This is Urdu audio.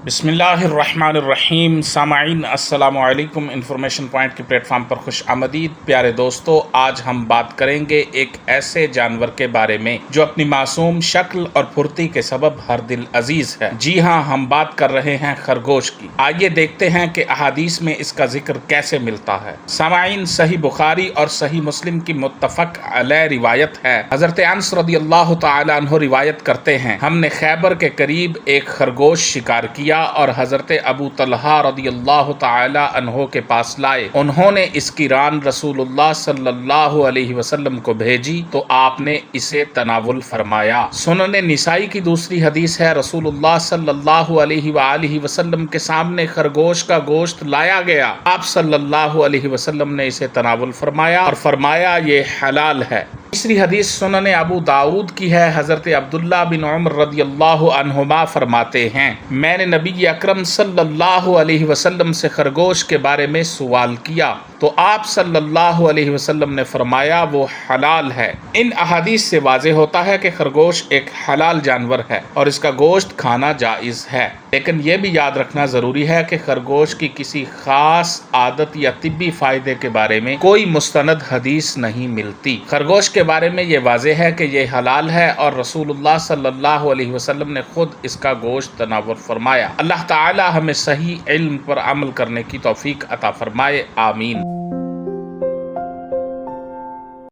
بسم اللہ الرحمن الرحیم۔ سامعین السلام علیکم۔ انفارمیشن پوائنٹ کے پلیٹ فارم پر خوش آمدید۔ پیارے دوستو، آج ہم بات کریں گے ایک ایسے جانور کے بارے میں جو اپنی معصوم شکل اور پھرتی کے سبب ہر دل عزیز ہے۔ جی ہاں، ہم بات کر رہے ہیں خرگوش کی۔ آئیے دیکھتے ہیں کہ احادیث میں اس کا ذکر کیسے ملتا ہے۔ سامعین، صحیح بخاری اور صحیح مسلم کی متفق علیہ روایت ہے۔ حضرت انس رضی اللہ تعالی عنہ روایت کرتے ہیں، ہم نے خیبر کے قریب ایک خرگوش شکار کیا اور حضرت ابو طلحہ رضی اللہ تعالی عنہ کے پاس لائے۔ انہوں نے اس کی ران رسول اللہ صلی اللہ علیہ وسلم کو بھیجی تو آپ نے اسے تناول فرمایا۔ سنن نسائی کی دوسری حدیث ہے، رسول اللہ صلی اللہ علیہ وآلہ وسلم کے سامنے خرگوش کا گوشت لایا گیا، آپ صلی اللہ علیہ وسلم نے اسے تناول فرمایا اور فرمایا یہ حلال ہے۔ تیسری حدیث سنن ابو داؤد کی ہے، حضرت عبداللہ بن عمر رضی اللہ عنہما فرماتے ہیں، میں نے نبی اکرم صلی اللہ علیہ وسلم سے خرگوش کے بارے میں سوال کیا تو آپ صلی اللہ علیہ وسلم نے فرمایا وہ حلال ہے۔ ان احادیث سے واضح ہوتا ہے کہ خرگوش ایک حلال جانور ہے اور اس کا گوشت کھانا جائز ہے، لیکن یہ بھی یاد رکھنا ضروری ہے کہ خرگوش کی کسی خاص عادت یا طبی فائدے کے بارے میں کوئی مستند حدیث نہیں ملتی۔ خرگوش کے بارے میں یہ واضح ہے کہ یہ حلال ہے اور رسول اللہ صلی اللہ علیہ وسلم نے خود اس کا گوشت تناول فرمایا۔ اللہ تعالی ہمیں صحیح علم پر عمل کرنے کی توفیق عطا فرمائے، آمین۔